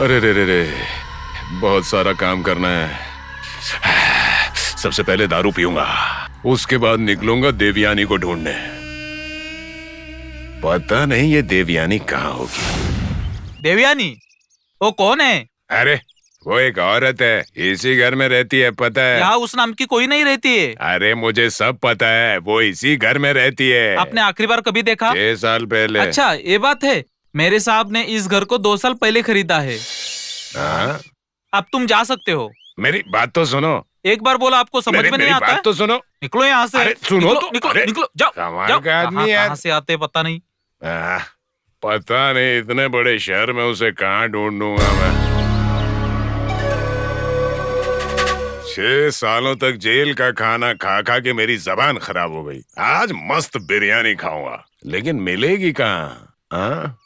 अरे रे रे रे, बहुत सारा काम करना है। सबसे पहले दारू पीऊंगा, उसके बाद निकलूंगा देवयानी को ढूंढने। पता नहीं ये देवयानी कहाँ होगी। देवयानी? वो कौन है? अरे वो एक औरत है, इसी घर में रहती है, पता है? यहाँ उस नाम की कोई नहीं रहती है। अरे मुझे सब पता है, वो इसी घर में रहती है। आपने आखिरी बार कभी देखा? 6 साल पहले। अच्छा, ये बात है। मेरे साहब ने इस घर को 2 साल पहले खरीदा है। हाँ? अब तुम जा सकते हो। मेरी बात तो सुनो। एक बार बोला, आपको समझ में नहीं मेरी आता बात है? तो सुनो। निकलो यहाँ से। अरे सुनो निकलो, तो। निकलो, अरे, निकलो, जाओ, कमाल जाओ। का आदमी यार। कहाँ से आते पता नहीं। पता नहीं इतने बड़े शहर में उसे कहाँ ढूंढूंगा मैं। 6 सालों तक जेल का खाना खा खा के मेरी जबान खराब हो गई। आज मस्त बिरयानी खाऊंगा, लेकिन मिलेगी कहाँ? हाँ?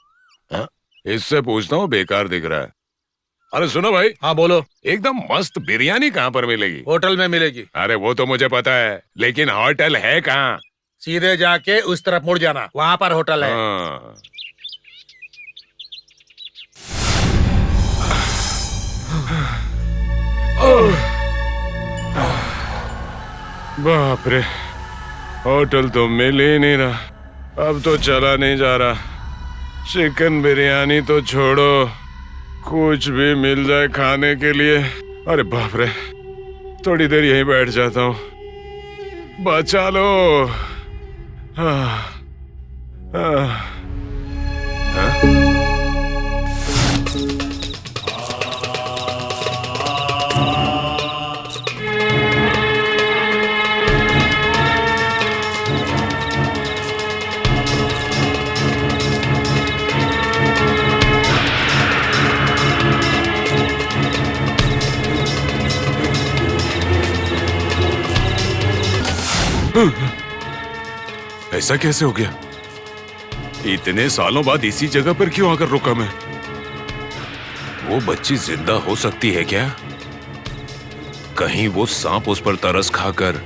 हाँ? इससे पूछता हूँ, बेकार दिख रहा है। अरे सुनो भाई। हाँ बोलो। एकदम मस्त बिरयानी कहाँ पर मिलेगी? होटल में मिलेगी। अरे वो तो मुझे पता है, लेकिन होटल है कहाँ? सीधे जाके उस तरफ मुड़ जाना, वहाँ पर होटल है। हाँ। बाप रे, होटल तो मिल ही नहीं रहा। अब तो चला नहीं जा रहा। चिकन बिरयानी तो छोड़ो, कुछ भी मिल जाए खाने के लिए। अरे बाप रे, थोड़ी देर यहीं बैठ जाता हूँ। बचा लो। हाँ, हाँ, हाँ? ऐसा कैसे हो गया? इतने सालों बाद इसी जगह पर क्यों आकर रुका मैं? वो बच्ची जिंदा हो सकती है क्या? कहीं वो सांप उस पर तरस खाकर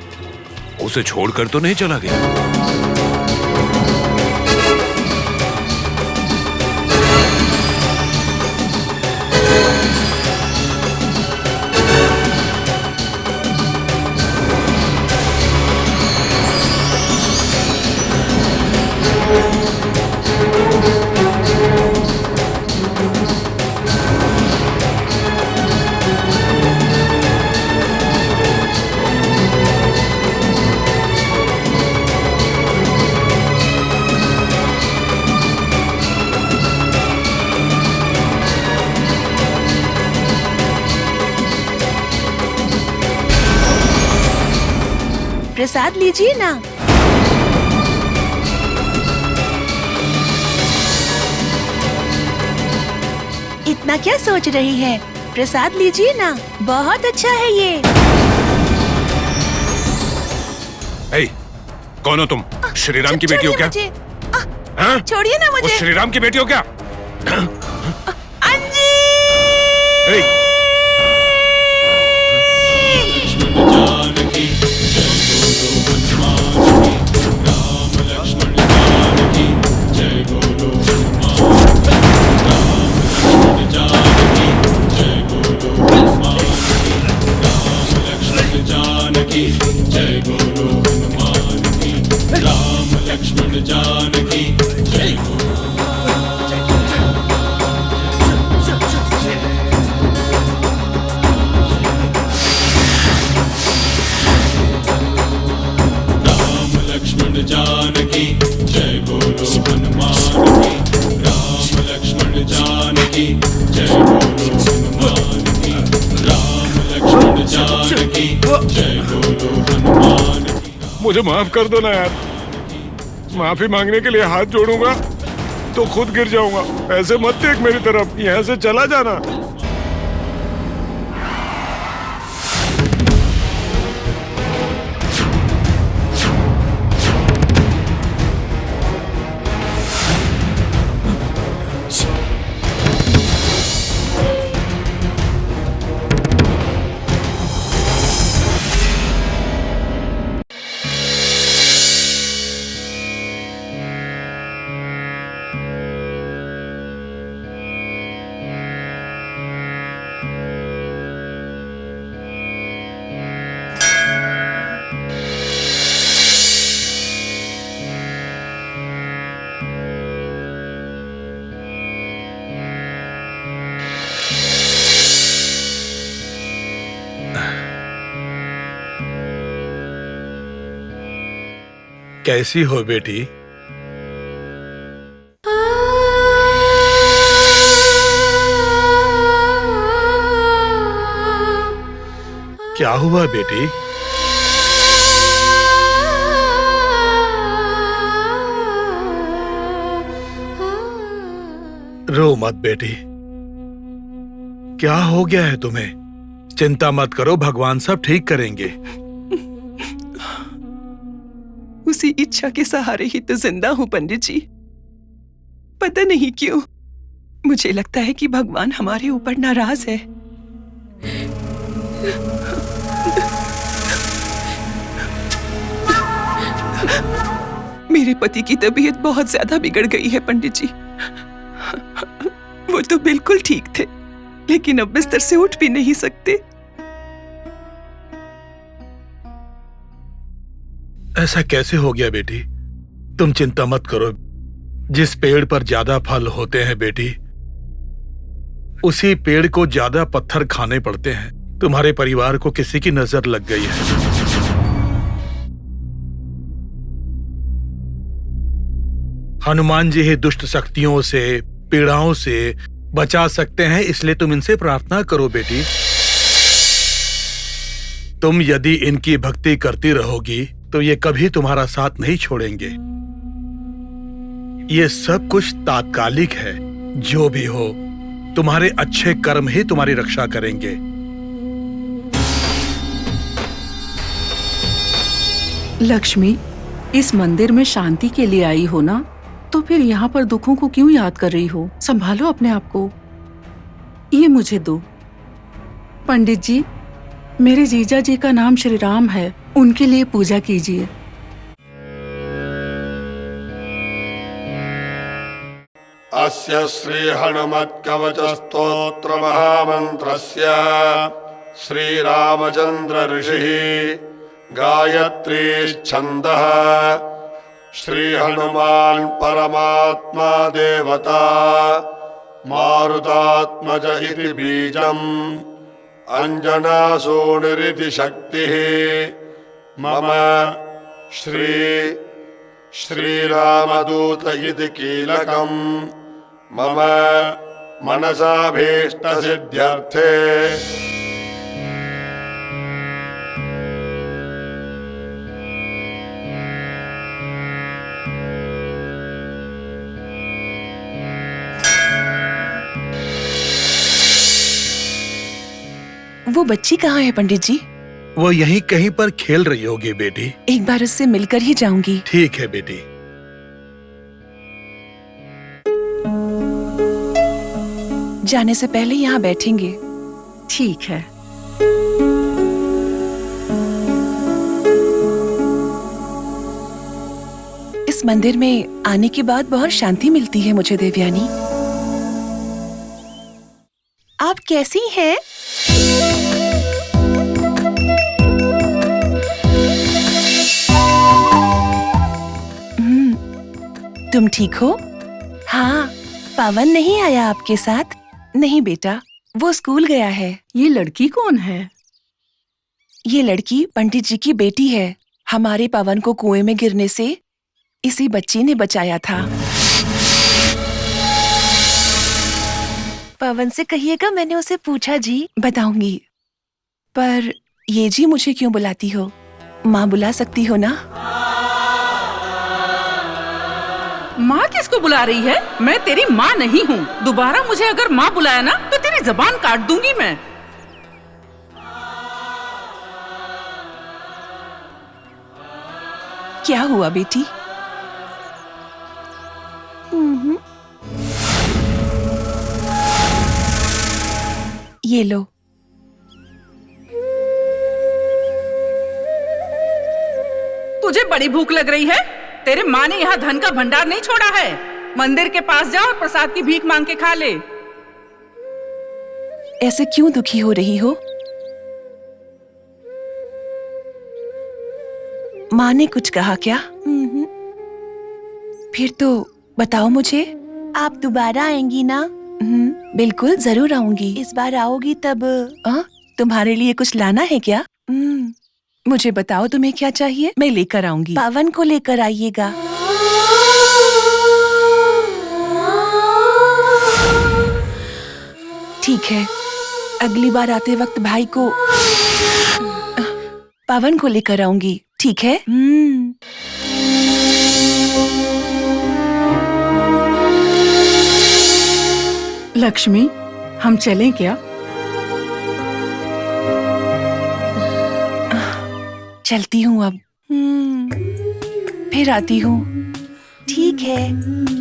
उसे छोड़कर तो नहीं चला गया? प्रसाद लीजिए ना। इतना क्या सोच रही है? प्रसाद लीजिए ना, बहुत अच्छा है ये। ए, कौन हो तुम? श्री राम की बेटी हो क्या? हाँ? छोड़िए ना मुझे। वो श्री राम की बेटी हो क्या? अंजी! ए, मुझे माफ कर दो ना यार। माफी मांगने के लिए हाथ जोड़ूंगा तो खुद गिर जाऊंगा। ऐसे मत देख मेरी तरफ, यहाँ से चला जाना। कैसी हो बेटी? क्या हुआ बेटी? रो मत बेटी। क्या हो गया है तुम्हें? चिंता मत करो, भगवान सब ठीक करेंगे। उसी इच्छा के सहारे ही तो जिंदा हूं पंडित जी। पता नहीं क्यों मुझे लगता है कि भगवान हमारे ऊपर नाराज है। मेरे पति की तबीयत बहुत ज्यादा बिगड़ गई है पंडित जी। वो तो बिल्कुल ठीक थे, लेकिन अब बिस्तर से उठ भी नहीं सकते। ऐसा कैसे हो गया बेटी? तुम चिंता मत करो। जिस पेड़ पर ज्यादा फल होते हैं बेटी, उसी पेड़ को ज्यादा पत्थर खाने पड़ते हैं। तुम्हारे परिवार को किसी की नजर लग गई है। हनुमान जी ही दुष्ट शक्तियों से, पीड़ाओं से बचा सकते हैं, इसलिए तुम इनसे प्रार्थना करो बेटी। तुम यदि इनकी भक्ति करती रहोगी तो ये कभी तुम्हारा साथ नहीं छोड़ेंगे। ये सब कुछ तात्कालिक है। जो भी हो, तुम्हारे अच्छे कर्म ही तुम्हारी रक्षा करेंगे। लक्ष्मी, इस मंदिर में शांति के लिए आई हो ना, तो फिर यहाँ पर दुखों को क्यों याद कर रही हो? संभालो अपने आप को। ये मुझे दो। पंडित जी, मेरे जीजा जी का नाम श्री राम है, उनके लिए पूजा कीजिए। अस्य श्री हनुमत् कवच स्तोत्र महामंत्रस्य श्री रामचंद्र ऋषिः गायत्री छंदः श्री हनुमान परमात्मा देवता मारुतात्मज इति बीजम् अंजनासूनुरिति शक्तिः मम श्री रामदूत इति कीलकम् मम मनसाभीष्ट सिद्ध्यर्थे। वो बच्ची कहाँ है पंडित जी? वो यहीं कहीं पर खेल रही होगी बेटी। एक बार उससे मिलकर ही जाऊंगी। ठीक है बेटी। जाने से पहले यहाँ बैठेंगे। ठीक है। इस मंदिर में आने के बाद बहुत शांति मिलती है मुझे देवयानी। आप कैसी हैं? तुम ठीक हो? हाँ, पवन नहीं आया आपके साथ? नहीं बेटा, वो स्कूल गया है। ये लड़की कौन है? ये लड़की पंडित जी की बेटी है। हमारे पवन को कुएं में गिरने से इसी बच्ची ने बचाया था। पवन से कहिएगा मैंने उसे पूछा जी। बताऊंगी। पर ये जी मुझे क्यों बुलाती हो? माँ बुला सकती हो ना? माँ किसको बुला रही है? मैं तेरी माँ नहीं हूँ। दोबारा मुझे अगर माँ बुलाया ना तो तेरी जबान काट दूंगी मैं। क्या हुआ बेटी? ये लो। तुझे बड़ी भूख लग रही है? तेरे माँ ने यहाँ धन का भंडार नहीं छोड़ा है। मंदिर के पास जा और प्रसाद की भीख मांग के खा ले। ऐसे क्यों दुखी हो रही हो? माँ ने कुछ कहा क्या? फिर तो बताओ मुझे। आप दोबारा आएंगी ना? बिल्कुल जरूर आऊंगी। इस बार आओगी तब तुम्हारे लिए कुछ लाना है क्या? मुझे बताओ तुम्हें क्या चाहिए, मैं लेकर आऊंगी। पवन को लेकर आइएगा। ठीक है, अगली बार आते वक्त भाई को पवन को लेकर आऊंगी, ठीक है? लक्ष्मी, हम चलें क्या? चलती हूँ अब। फिर आती हूँ। ठीक है।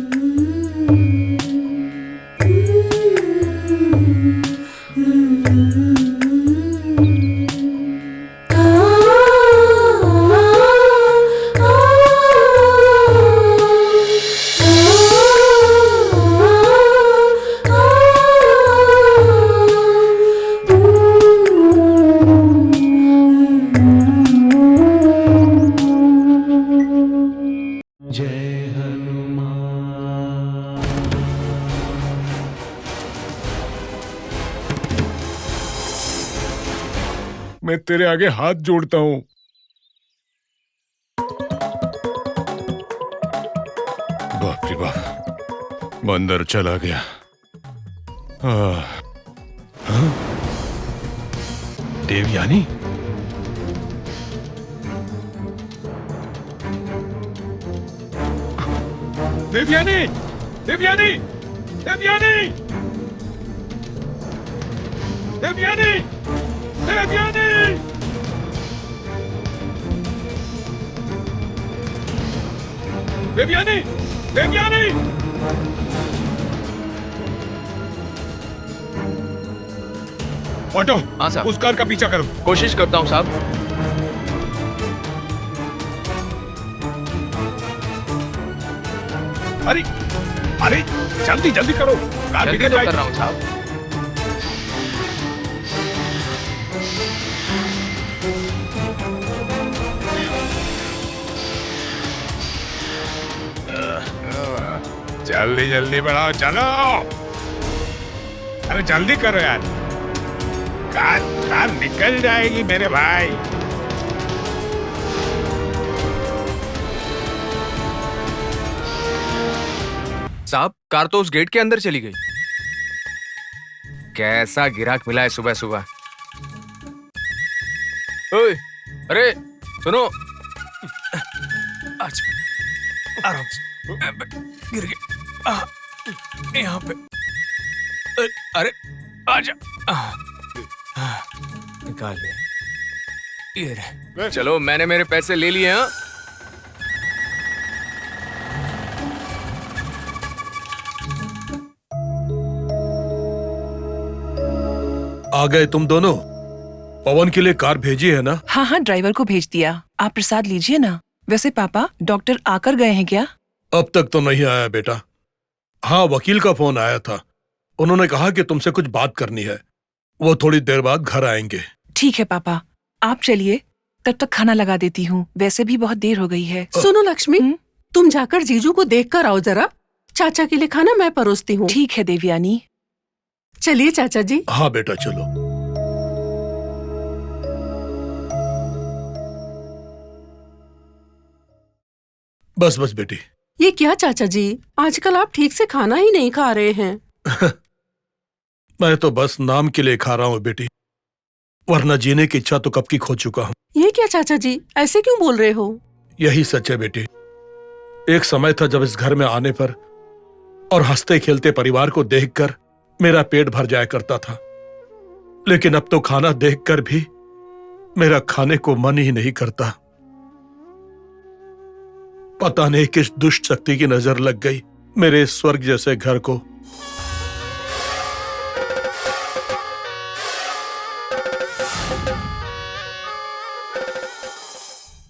मैं तेरे आगे हाथ जोड़ता हूँ। बाप रे बाप, बंदर चला गया। हाँ? देवयानी? देवयानी! देवयानी! देवयानी! देवयानी! देवयानी! देवयानी! देवयानी! ऑटो, हाँ साहब, उस कार का पीछा करो। कोशिश करता हूँ साहब। अरे अरे जल्दी जल्दी करो, कार जल्दी बिगड़ तो कर जाएगी। रहा हूँ साहब। जल्दी जल्दी बढ़ाओ, चलो। अरे जल्दी करो यार, कार कार निकल जाएगी मेरे भाई। साहब, कार तो उस गेट के अंदर चली गई। कैसा गिराक मिला है सुबह सुबह। ओए, अरे सुनो। अच्छा, आराम से। गिर गया। यहाँ पे। अरे आजा। निकाल ले। ये रहे। चलो, मैंने मेरे पैसे ले लिए। हाँ, आ गए तुम दोनों। पवन के लिए कार भेजी है ना? हाँ हाँ, ड्राइवर को भेज दिया। आप प्रसाद लीजिए ना। वैसे पापा, डॉक्टर आकर गए हैं क्या? अब तक तो नहीं आया बेटा। हाँ, वकील का फोन आया था। उन्होंने कहा कि तुमसे कुछ बात करनी है। वो थोड़ी देर बाद घर आएंगे। ठीक है पापा, आप चलिए, तब तक खाना लगा देती हूँ। वैसे भी बहुत देर हो गई है। सुनो लक्ष्मी, तुम जाकर जीजू को देख कर आओ जरा। चाचा के लिए खाना मैं परोसती हूँ। ठीक है देवयानी। चलिए चाचा जी। हाँ बेटा, चलो। बस बस बेटी। ये क्या चाचा जी, आजकल आप ठीक से खाना ही नहीं खा रहे हैं। मैं तो बस नाम के लिए खा रहा हूँ बेटी, वरना जीने की इच्छा तो कब की खो चुका हूँ। ये क्या चाचा जी, ऐसे क्यों बोल रहे हो? यही सच है बेटी। एक समय था जब इस घर में आने पर और हंसते खेलते परिवार को देखकर मेरा पेट भर जाया करता था, लेकिन अब तो खाना देखकर भी मेरा खाने को मन ही नहीं करता। पता नहीं किस दुष्ट शक्ति की नजर लग गई मेरे स्वर्ग जैसे घर को।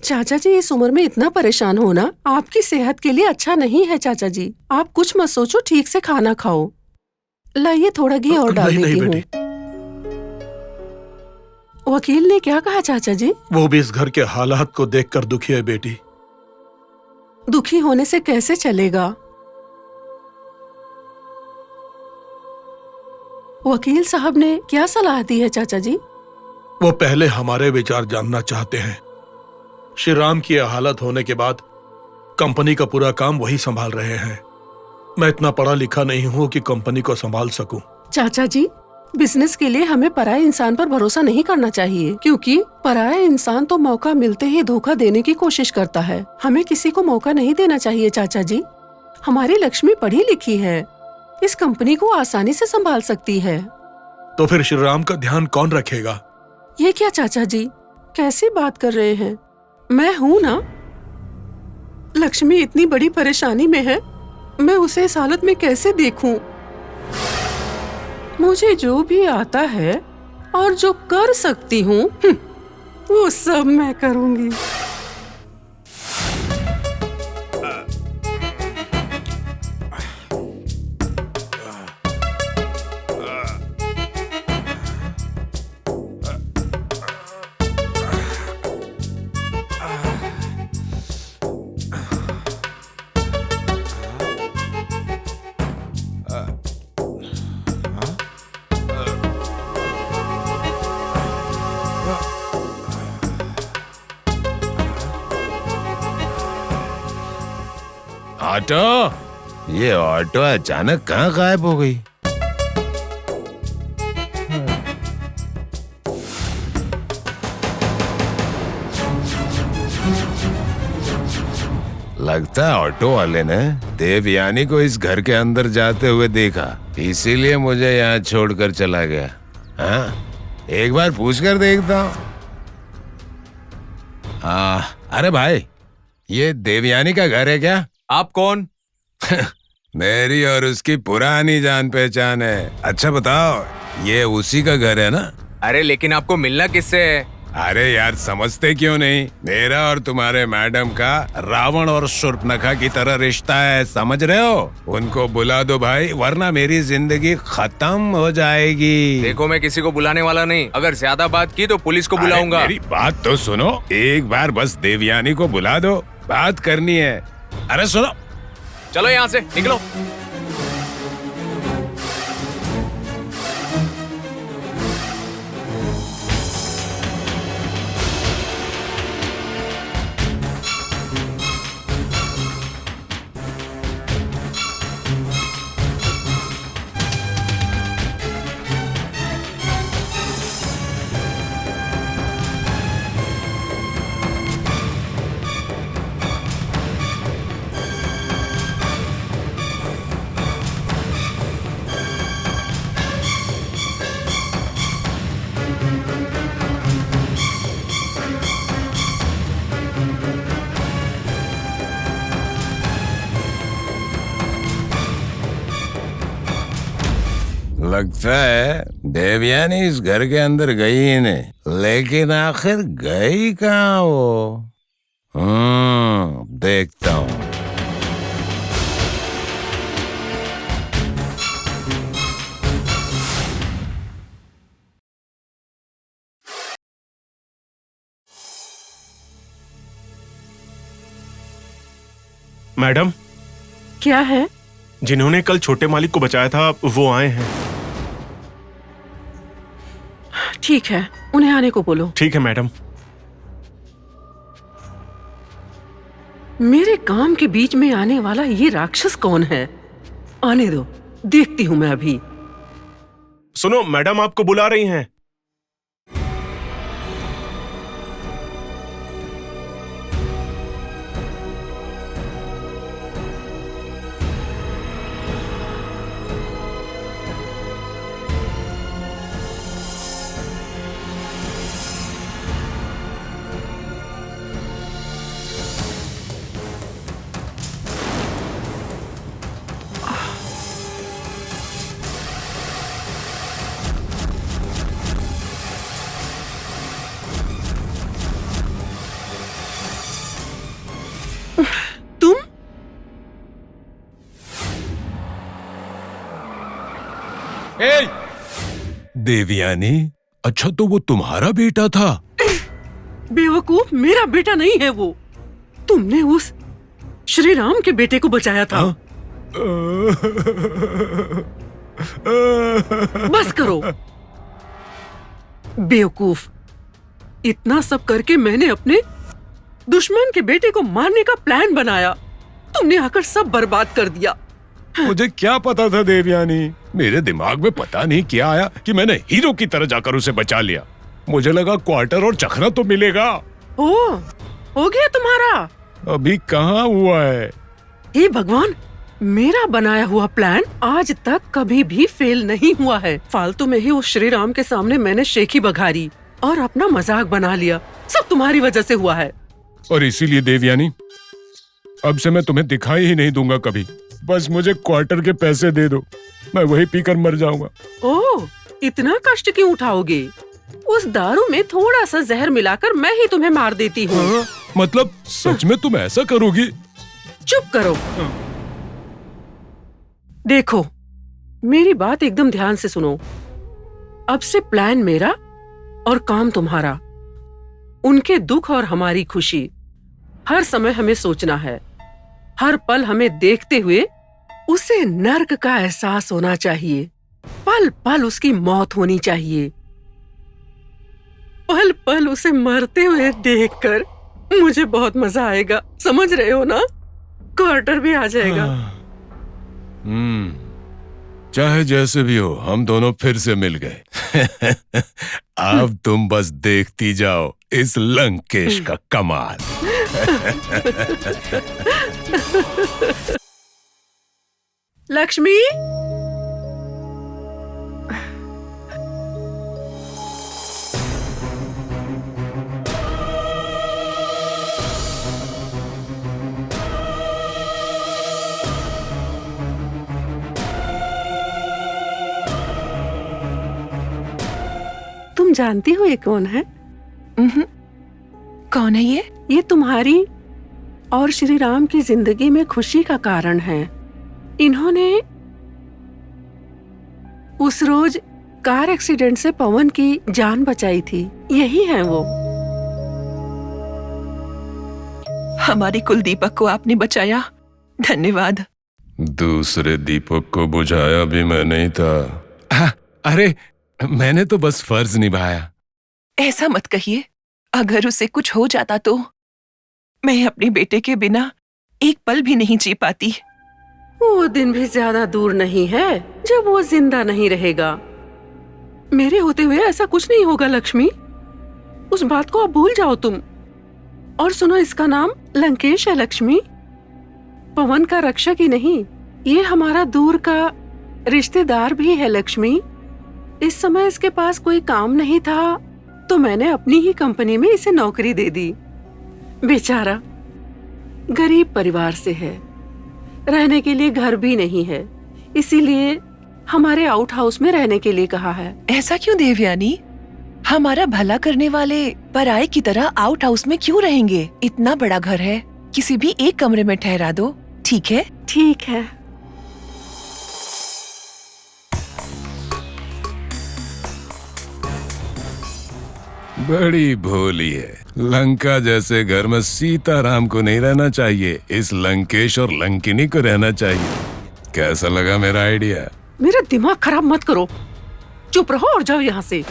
चाचा जी, इस उम्र में इतना परेशान होना आपकी सेहत के लिए अच्छा नहीं है। चाचा जी, आप कुछ मत सोचो, ठीक से खाना खाओ। लाइए, थोड़ा घी और डाल नहीं, देती नहीं हूँ। बेटी। वकील ने क्या कहा चाचा जी? वो भी इस घर के हालात को देखकर दुखी है बेटी। दुखी होने से कैसे चलेगा? वकील साहब ने क्या सलाह दी है चाचा जी? वो पहले हमारे विचार जानना चाहते हैं, श्री राम की यह हालत होने के बाद कंपनी का पूरा काम वही संभाल रहे हैं। मैं इतना पढ़ा लिखा नहीं हूँ कि कंपनी को संभाल सकूं। चाचा जी, बिजनेस के लिए हमें पराये इंसान पर भरोसा नहीं करना चाहिए, क्योंकि पराया इंसान तो मौका मिलते ही धोखा देने की कोशिश करता है। हमें किसी को मौका नहीं देना चाहिए चाचा जी। हमारी लक्ष्मी पढ़ी लिखी है, इस कंपनी को आसानी से संभाल सकती है। तो फिर श्री राम का ध्यान कौन रखेगा? ये क्या चाचा जी, कैसी बात कर रहे हैं? मैं हूँ ना। लक्ष्मी इतनी बड़ी परेशानी में है, मैं उसे इस हालत में कैसे देखूं? मुझे जो भी आता है और जो कर सकती हूँ वो सब मैं करूंगी। ऑटो, ये ऑटो अचानक कहाँ गायब हो गई? लगता है ऑटो वाले ने देवयानी को इस घर के अंदर जाते हुए देखा, इसीलिए मुझे यहाँ छोड़कर चला गया। हाँ, एक बार पूछ कर देखता हूँ। अरे भाई, ये देवयानी का घर है क्या? आप कौन? मेरी और उसकी पुरानी जान पहचान है। अच्छा बताओ, ये उसी का घर है ना? अरे लेकिन आपको मिलना किससे है? अरे यार, समझते क्यों नहीं? मेरा और तुम्हारे मैडम का रावण और शूर्पणखा की तरह रिश्ता है, समझ रहे हो? उनको बुला दो भाई, वरना मेरी जिंदगी खत्म हो जाएगी। देखो, मैं किसी को बुलाने वाला नहीं। अगर ज्यादा बात की तो पुलिस को बुलाऊंगा। मेरी बात तो सुनो, एक बार बस देवयानी को बुला दो, बात करनी है। अरे सुनो, चलो यहाँ से निकलो। लगता है देवयानी इस घर के अंदर गई ही नहीं, लेकिन आखिर गई कहाँ वो? देखता हूँ। मैडम, क्या है? जिन्होंने कल छोटे मालिक को बचाया था वो आए हैं। ठीक है, उन्हें आने को बोलो। ठीक है मैडम। मेरे काम के बीच में आने वाला ये राक्षस कौन है? आने दो, देखती हूँ मैं अभी। सुनो, मैडम आपको बुला रही हैं। देवयानी, अच्छा तो वो तुम्हारा बेटा था? बेवकूफ, मेरा बेटा नहीं है वो। तुमने उस श्री राम के बेटे को बचाया था। बस करो बेवकूफ, इतना सब करके मैंने अपने दुश्मन के बेटे को मारने का प्लान बनाया। तुमने आकर सब बर्बाद कर दिया। मुझे क्या पता था देवयानी, मेरे दिमाग में पता नहीं क्या आया कि मैंने हीरो की तरह जाकर उसे बचा लिया। मुझे लगा क्वार्टर और चखना तो मिलेगा। हो गया तुम्हारा? अभी कहाँ हुआ है। हे भगवान, मेरा बनाया हुआ प्लान आज तक कभी भी फेल नहीं हुआ है। फालतू में ही उस श्री राम के सामने मैंने शेखी बघारी और अपना मजाक बना लिया। सब तुम्हारी वजह से हुआ है। और इसीलिए देवयानी, अब से मैं तुम्हें दिखाई ही नहीं दूंगा कभी। बस मुझे क्वार्टर के पैसे दे दो, मैं वही पीकर मर जाऊंगा। ओह, इतना कष्ट क्यों उठाओगे? उस दारू में थोड़ा सा जहर मिलाकर मैं ही तुम्हें मार देती हूँ। मतलब सच में तुम ऐसा करोगी? चुप करो। देखो, मेरी बात एकदम ध्यान से सुनो। अब से प्लान मेरा और काम तुम्हारा। उनके दुख और हमारी खुशी, हर समय हमें सोचना है। हर पल हमें देखते हुए उसे नर्क का एहसास होना चाहिए। पल पल उसकी मौत होनी चाहिए। पल पल उसे मरते हुए देखकर मुझे बहुत मजा आएगा। समझ रहे हो ना? क्वार्टर भी आ जाएगा। चाहे जैसे भी हो, हम दोनों फिर से मिल गए। अब तुम बस देखती जाओ इस लंकेश का कमाल। लक्ष्मी, तुम जानती हो ये कौन है? कौन है ये? ये तुम्हारी और श्री राम की जिंदगी में खुशी का कारण है। इन्होंने उस रोज कार एक्सीडेंट से पवन की जान बचाई थी। यही है वो। हमारे कुलदीपक को आपने बचाया, धन्यवाद। दूसरे दीपक को बुझाया भी मैं नहीं था। अरे मैंने तो बस फर्ज निभाया। ऐसा मत कहिए, अगर उसे कुछ हो जाता तो मैं अपने बेटे के बिना एक पल भी नहीं जी पाती। वो दिन भी ज्यादा दूर नहीं है जब वो जिंदा नहीं रहेगा। मेरे होते हुए ऐसा कुछ नहीं होगा लक्ष्मी। उस बात को अब भूल जाओ तुम। और सुनो, इसका नाम लंकेश है लक्ष्मी। पवन का रक्षक ही नहीं, ये हमारा दूर का रिश्तेदार भी है लक्ष्मी। इस समय इसके पास कोई काम नहीं था तो मैंने अपनी ही कंपनी में इसे नौकरी दे दी। बेचारा गरीब परिवार से है, रहने के लिए घर भी नहीं है, इसीलिए हमारे आउट हाउस में रहने के लिए कहा है। ऐसा क्यों देवयानी? हमारा भला करने वाले पराये की तरह आउट हाउस में क्यों रहेंगे? इतना बड़ा घर है, किसी भी एक कमरे में ठहरा दो। ठीक है? ठीक है। बड़ी भोली है। लंका जैसे घर में सीताराम को नहीं रहना चाहिए, इस लंकेश और लंकिनी को रहना चाहिए। कैसा लगा मेरा आइडिया? मेरा दिमाग खराब मत करो। चुप रहो और जाओ यहाँ से।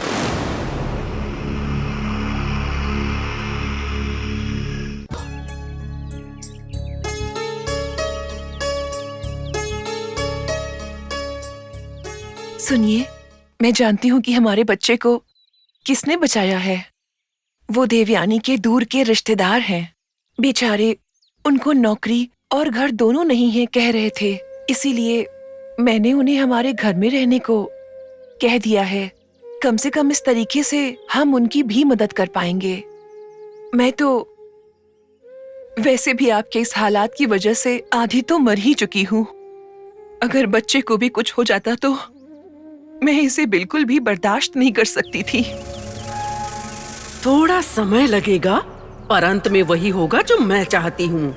सुनिए, मैं जानती हूँ कि हमारे बच्चे को किसने बचाया है। वो देवयानी के दूर के रिश्तेदार हैं। बेचारे, उनको नौकरी और घर दोनों नहीं है कह रहे थे, इसीलिए मैंने उन्हें हमारे घर में रहने को कह दिया है। कम से कम इस तरीके से हम उनकी भी मदद कर पाएंगे। मैं तो वैसे भी आपके इस हालात की वजह से आधी तो मर ही चुकी हूँ। अगर बच्चे को भी कुछ हो जाता तो मैं इसे बिल्कुल भी बर्दाश्त नहीं कर सकती थी। थोड़ा समय लगेगा, पर अंत में वही होगा जो मैं चाहती हूँ।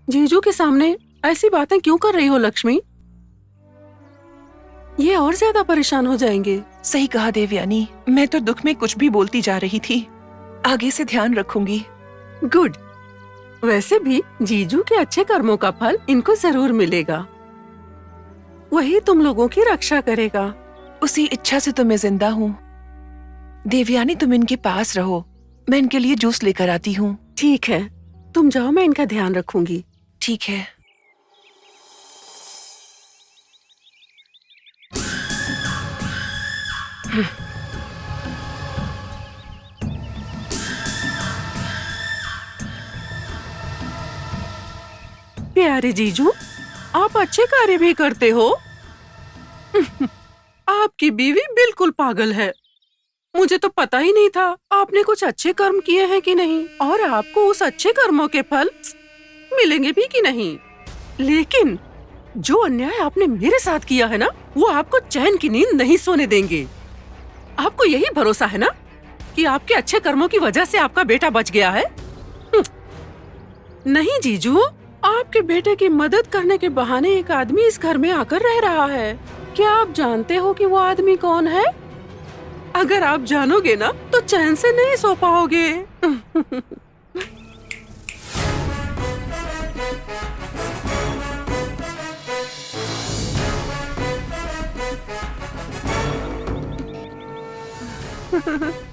जीजू के सामने ऐसी बातें क्यों कर रही हो लक्ष्मी? ये और ज्यादा परेशान हो जाएंगे। सही कहा देवयानी, मैं तो दुख में कुछ भी बोलती जा रही थी। आगे से ध्यान रखूंगी। गुड। वैसे भी जीजू के अच्छे कर्मों का फल इनको जरूर मिलेगा। वही तुम लोगों की रक्षा करेगा। उसी इच्छा से तो मैं जिंदा हूँ। देवयानी, तुम इनके पास रहो, मैं इनके लिए जूस लेकर आती हूँ। ठीक है, तुम जाओ, मैं इनका ध्यान रखूंगी। ठीक है। प्यारे जीजू, आप अच्छे कार्य भी करते हो। आपकी बीवी बिल्कुल पागल है। मुझे तो पता ही नहीं था आपने कुछ अच्छे कर्म किए हैं कि नहीं, और आपको उस अच्छे कर्मों के फल मिलेंगे भी कि नहीं। लेकिन जो अन्याय आपने मेरे साथ किया है ना, वो आपको चैन की नींद नहीं सोने देंगे। आपको यही भरोसा है ना कि आपके अच्छे कर्मों की वजह से आपका बेटा बच गया है? नहीं जीजू, आपके बेटे की मदद करने के बहाने एक आदमी इस घर में आकर रह रहा है। क्या आप जानते हो कि वो आदमी कौन है? अगर आप जानोगे ना तो चैन से नहीं सो पाओगे।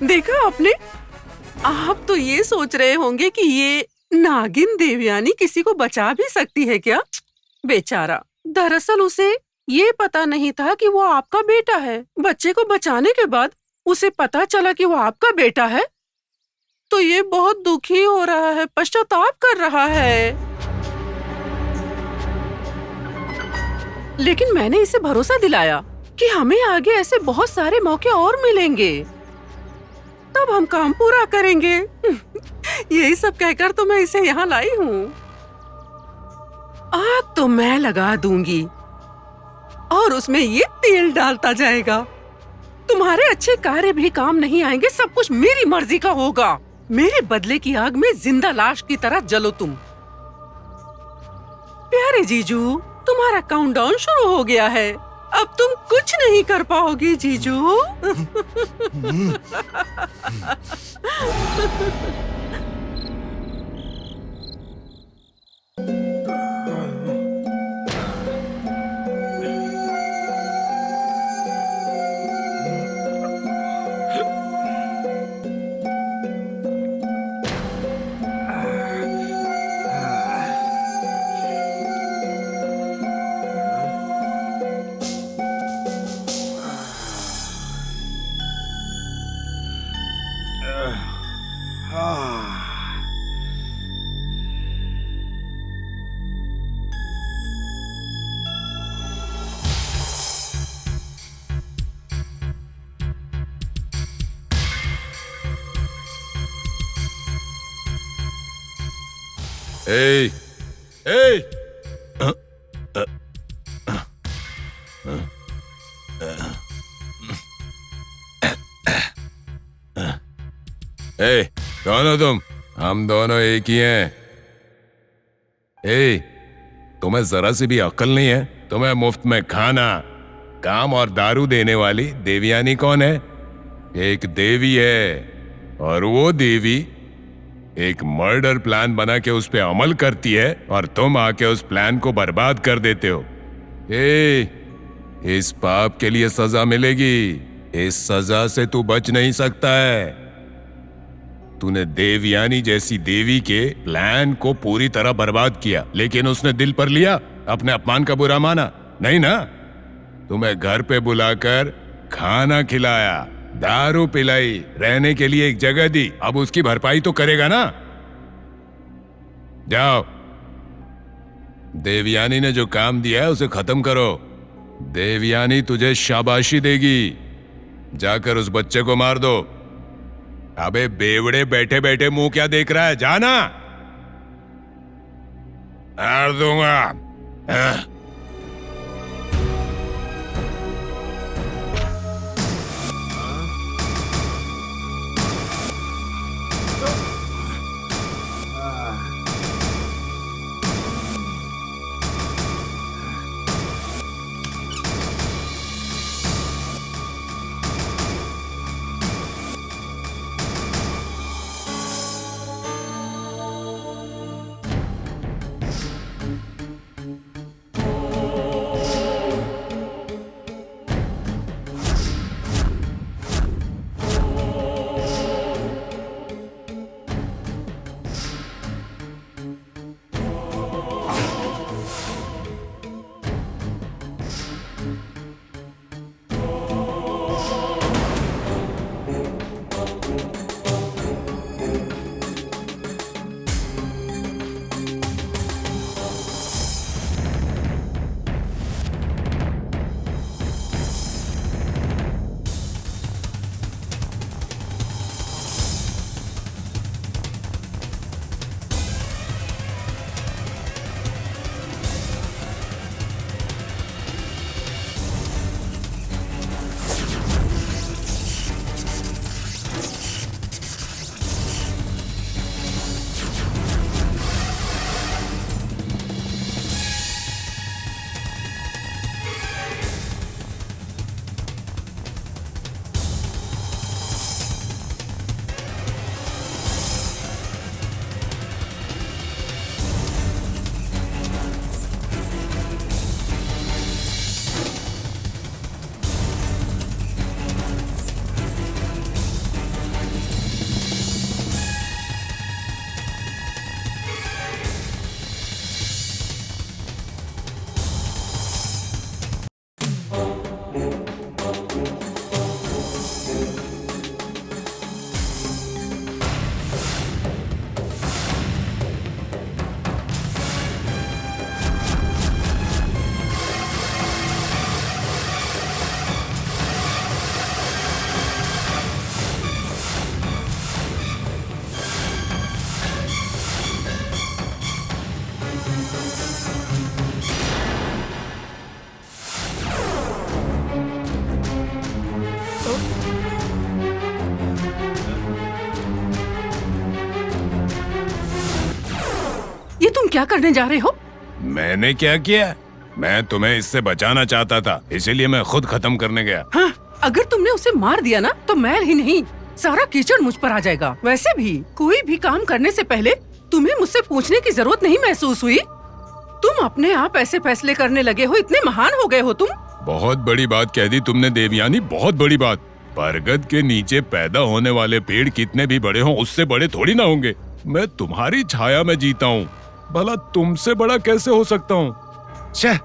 देखा आपने? आप तो ये सोच रहे होंगे कि ये नागिन देवयानी किसी को बचा भी सकती है क्या? बेचारा, दरअसल उसे ये पता नहीं था कि वो आपका बेटा है। बच्चे को बचाने के बाद उसे पता चला कि वो आपका बेटा है, तो ये बहुत दुखी हो रहा है, पश्चाताप कर रहा है। लेकिन मैंने इसे भरोसा दिलाया कि हमें आगे ऐसे बहुत सारे मौके और मिलेंगे, तब हम काम पूरा करेंगे। यही सब कहकर तो मैं इसे यहाँ लाई हूँ। आग तो मैं लगा दूंगी और उसमें ये तेल डालता जाएगा। तुम्हारे अच्छे कार्य भी काम नहीं आएंगे, सब कुछ मेरी मर्जी का होगा। मेरे बदले की आग में जिंदा लाश की तरह जलो तुम। प्यारे जीजू, तुम्हारा काउंटडाउन शुरू हो गया है। अब तुम कुछ नहीं कर पाओगे जीजू। Hey! Hey! कौन हो तुम? हम दोनों एक ही हैं। तुम्हें जरा सी भी अक्ल नहीं है? तुम्हें मुफ्त में खाना, काम और दारू देने वाली देवयानी कौन है? एक देवी है, और वो देवी एक मर्डर प्लान बना के उस पे अमल करती है, और तुम आके उस प्लान को बर्बाद कर देते हो। इस पाप के लिए सजा मिलेगी। इस सजा से तू बच नहीं सकता है। तूने देवयानी जैसी देवी के प्लान को पूरी तरह बर्बाद किया, लेकिन उसने दिल पर लिया, अपने अपमान का बुरा माना नहीं ना? तुम्हें घर पे बुलाकर खाना खिलाया, दारू पिलाई, रहने के लिए एक जगह दी, अब उसकी भरपाई तो करेगा ना? जाओ, देवयानी ने जो काम दिया है उसे खत्म करो। देवयानी तुझे शाबाशी देगी। जाकर उस बच्चे को मार दो। अबे बेवड़े, बैठे बैठे मुंह क्या देख रहा है? जाना, मार दूंगा। क्या करने जा रहे हो? मैंने क्या किया? मैं तुम्हें इससे बचाना चाहता था, इसीलिए मैं खुद खत्म करने गया। हाँ, अगर तुमने उसे मार दिया ना तो मैल ही नहीं सारा कीचड़ मुझ पर आ जाएगा। वैसे भी कोई भी काम करने से पहले तुम्हें मुझसे पूछने की जरूरत नहीं महसूस हुई? तुम अपने आप ऐसे फैसले करने लगे हो, इतने महान हो गए हो तुम। बहुत बड़ी बात कह दी तुमने देवयानी, बहुत बड़ी बात। बरगद के नीचे पैदा होने वाले पेड़ कितने भी बड़े हों, उससे बड़े थोड़ी ना होंगे। मैं तुम्हारी छाया में जीता हूँ, भला तुमसे बड़ा कैसे हो सकता हूँ? छह,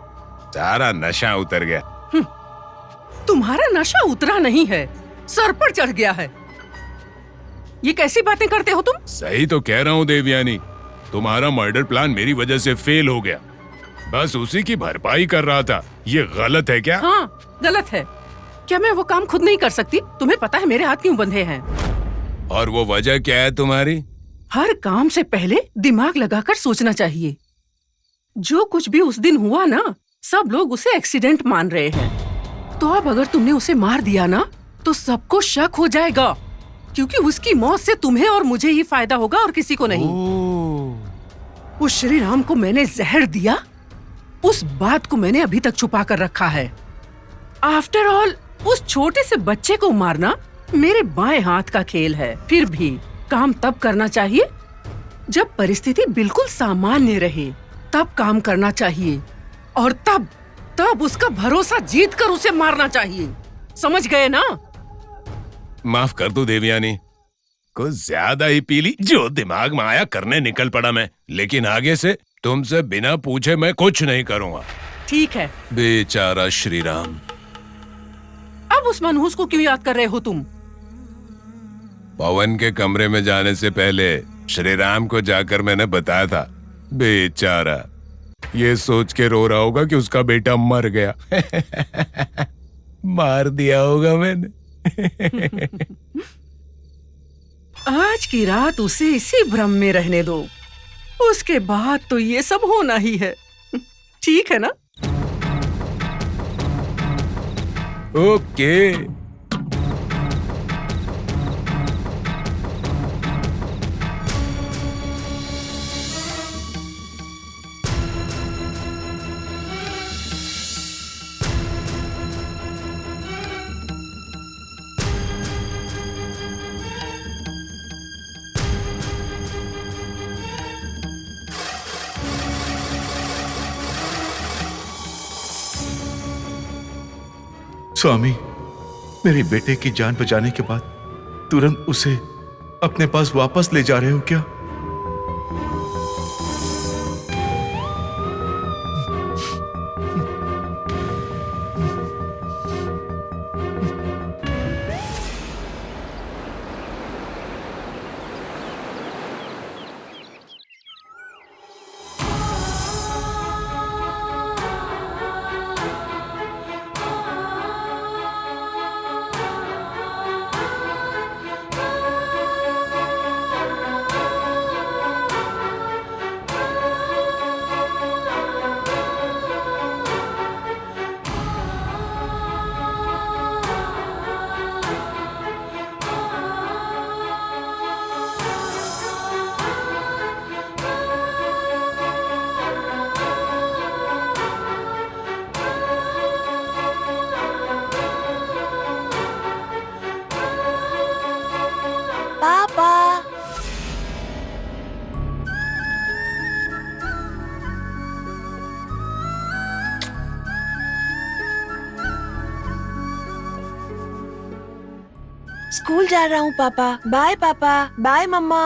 सारा नशा उतर गया। तुम्हारा नशा उतरा नहीं है, सर पर चढ़ गया है। ये कैसी बातें करते हो तुम? सही तो कह रहा हूँ देवयानी, तुम्हारा मर्डर प्लान मेरी वजह से फेल हो गया। बस उसी की भरपाई कर रहा था। ये गलत है क्या? हाँ, गलत है। क्या मैं वो काम खुद नहीं कर सकती? तुम्हें पता है मेरे हाथ क्यों बंधे हैं? और वो वजह क्या है तुम्हारी? हर काम से पहले दिमाग लगाकर सोचना चाहिए। जो कुछ भी उस दिन हुआ ना, सब लोग उसे एक्सीडेंट मान रहे हैं। तो अब अगर तुमने उसे मार दिया ना तो सबको शक हो जाएगा, क्योंकि उसकी मौत से तुम्हें और मुझे ही फायदा होगा और किसी को नहीं। उस श्री राम को मैंने जहर दिया, उस बात को मैंने अभी तक छुपा कर रखा है। आफ्टर ऑल उस छोटे से बच्चे को मारना मेरे बाएं हाथ का खेल है। फिर भी काम तब करना चाहिए जब परिस्थिति बिल्कुल सामान्य रहे, तब काम करना चाहिए। और तब उसका भरोसा जीत कर उसे मारना चाहिए। समझ गए ना? माफ कर दो देवयानी, कुछ ज्यादा ही पी ली, जो दिमाग में आया करने निकल पड़ा मैं। लेकिन आगे से तुमसे बिना पूछे मैं कुछ नहीं करूंगा। ठीक है। बेचारा श्री राम। अब उस मनहूस को क्यों याद कर रहे हो तुम? पवन के कमरे में जाने से पहले श्री राम को जाकर मैंने बताया था, बेचारा ये सोच के रो रहा होगा कि उसका बेटा मर गया। मार दिया होगा मैंने। आज की रात उसे इसी भ्रम में रहने दो, उसके बाद तो ये सब होना ही है। ठीक है ना? ओके। स्वामी, मेरे बेटे की जान बचाने के बाद तुरंत उसे अपने पास वापस ले जा रहे हो क्या? पापा, स्कूल जा रहा हूँ पापा। बाय पापा, बाय मम्मा।